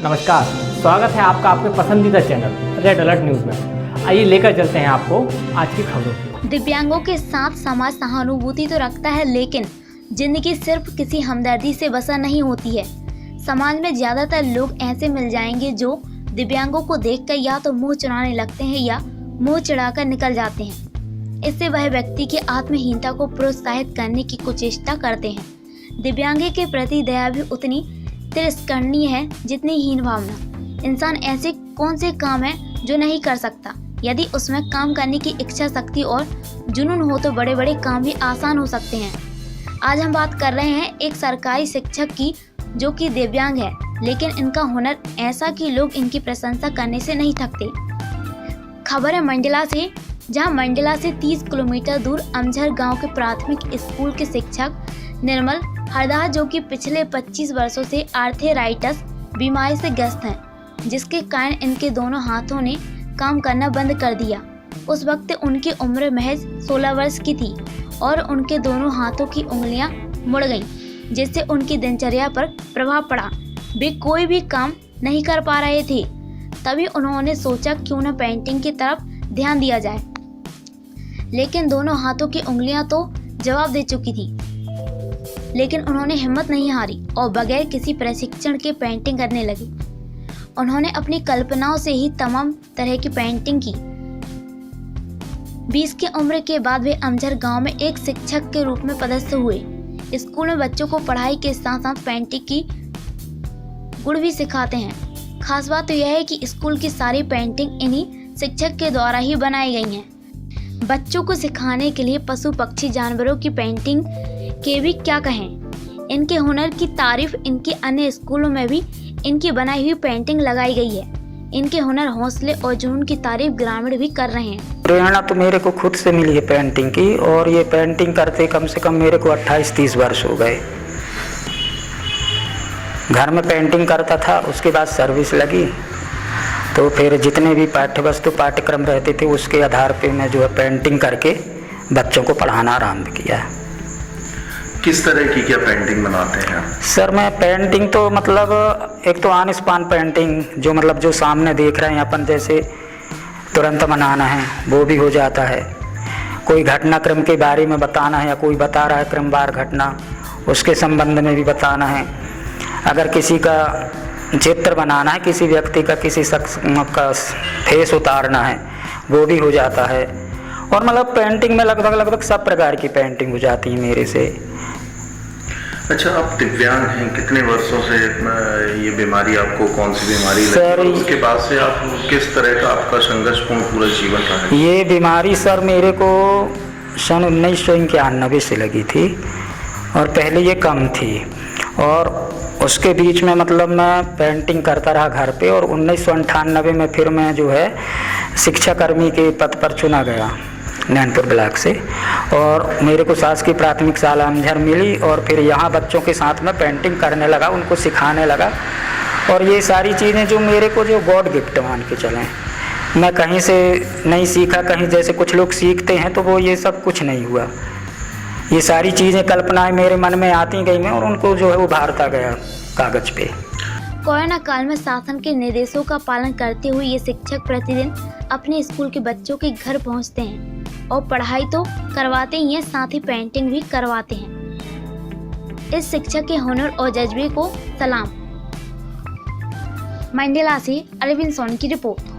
नमस्कार, स्वागत है आपका आपके पसंदीदा चैनल रेड अलर्ट न्यूज़ में। आइए लेकर चलते हैं आपको आज की खबरों की। दिव्यांगों के साथ समाज सहानुभूति तो रखता है, लेकिन जिंदगी सिर्फ किसी हमदर्दी से बसर नहीं होती है। समाज में ज्यादातर लोग ऐसे मिल जाएंगे जो दिव्यांगों को देखकर या तो मुंह चुराने लगते हैं या मुंह चिढ़ाकर निकल जाते हैं। इससे वह व्यक्ति की आत्महीनता को प्रोत्साहित करने की कुचेष्टा करते हैं। दिव्यांग के प्रति दया भी उतनी तिरस्करणीय है जितनी हीन भावना। इंसान ऐसे कौन से काम है जो नहीं कर सकता? यदि उसमें काम करने की इच्छा शक्ति और जुनून हो तो बड़े बड़े काम भी आसान हो सकते हैं। आज हम बात कर रहे हैं एक सरकारी शिक्षक की जो कि दिव्यांग है, लेकिन इनका हुनर ऐसा कि लोग इनकी प्रशंसा करने से नहीं थकते। खबर है मंडला से, जहां मंडला से 30 किलोमीटर दूर अमझर गांव के प्राथमिक स्कूल के शिक्षक निर्मल हरदास, जो कि पिछले 25 वर्षों से आर्थराइटिस बीमारी से ग्रस्त हैं, जिसके कारण इनके दोनों हाथों ने काम करना बंद कर दिया। उस वक्त उनकी उम्र महज 16 वर्ष की थी और उनके दोनों हाथों की उंगलियां मुड़ गईं, जिससे उनकी दिनचर्या पर प्रभाव पड़ा। वे कोई भी काम नहीं कर पा रहे थे। तभी उन्होंने सोचा क्यों न पेंटिंग की तरफ ध्यान दिया जाए, लेकिन दोनों हाथों की उंगलियां तो जवाब दे चुकी थी। लेकिन उन्होंने हिम्मत नहीं हारी और बगैर किसी प्रशिक्षण के पेंटिंग करने लगे। उन्होंने अपनी कल्पनाओं से ही तमाम तरह की पेंटिंग की। 20 की उम्र के बाद वे अमझर गांव में एक शिक्षक के रूप में पदस्थ हुए। स्कूल में बच्चों को पढ़ाई के साथ साथ पेंटिंग की गुण भी सिखाते हैं। खास बात तो यह है कि स्कूल की सारी पेंटिंग इन्हीं शिक्षक के द्वारा ही बनाई गई हैं। बच्चों को सिखाने के लिए पशु पक्षी जानवरों की पेंटिंग के भी क्या कहें। इनके हुनर की तारीफ इनके अन्य स्कूलों में भी इनकी बनाई हुई पेंटिंग लगाई गई है। इनके हुनर, हौसले और जुनून की तारीफ ग्रामीण भी कर रहे हैं। प्रेरणा तो मेरे को खुद से मिली है पेंटिंग की, और ये पेंटिंग करते कम से कम मेरे को 28-30 वर्ष हो गए। घर में पेंटिंग करता था, उसके बाद सर्विस लगी तो फिर जितने भी पाठ्यवस्तु पाठ्यक्रम रहते थे उसके आधार पे मैं जो है पेंटिंग करके बच्चों को पढ़ाना आरंभ किया। किस तरह की क्या पेंटिंग बनाते हैं? सर मैं पेंटिंग तो मतलब एक तो आन स्पान पेंटिंग, जो मतलब जो सामने देख रहे हैं अपन, जैसे तुरंत बनाना है वो भी हो जाता है। कोई घटनाक्रम के बारे में बताना है या कोई बता रहा है क्रमवार घटना, उसके संबंध में भी बताना है। अगर किसी का चित्र बनाना है, किसी व्यक्ति का, किसी शख्स का फेस उतारना है, वो भी हो जाता है। और मतलब पेंटिंग में लगभग सब प्रकार की पेंटिंग हो जाती है मेरे से। अच्छा, आप दिव्यांग हैं, कितने वर्षों से ये बीमारी, आपको कौन सी बीमारी लगी? उसके बाद से आप किस तरह का आपका संघर्षपूर्ण पूरा जीवन रहा है? ये बीमारी सर मेरे को सन 1991 से लगी थी, और पहले ये कम थी, और उसके बीच में मतलब मैं पेंटिंग करता रहा घर पे। और 1998 में फिर मैं जो है शिक्षाकर्मी के पद पर चुना गया नैनपुर ब्लॉक से, और मेरे को शासकीय प्राथमिक शाला अमझर मिली। और फिर यहाँ बच्चों के साथ में पेंटिंग करने लगा, उनको सिखाने लगा। और ये सारी चीज़ें जो मेरे को जो गॉड गिफ्ट मान के चलें, मैं कहीं से नहीं सीखा। कहीं जैसे कुछ लोग सीखते हैं तो वो ये सब कुछ नहीं हुआ। ये सारी चीज़ें कल्पनाएं मेरे मन में आती गई मैं, और उनको जो है उभारता गया कागज पे। कोरोना काल में शासन के निर्देशों का पालन करते हुए ये शिक्षक प्रतिदिन अपने स्कूल के बच्चों के घर पहुंचते हैं और पढ़ाई तो करवाते ही हैं, साथ ही पेंटिंग भी करवाते हैं। इस शिक्षक के हुनर और जज्बे को सलाम। मंडला से अरविंद सोनी की रिपोर्ट।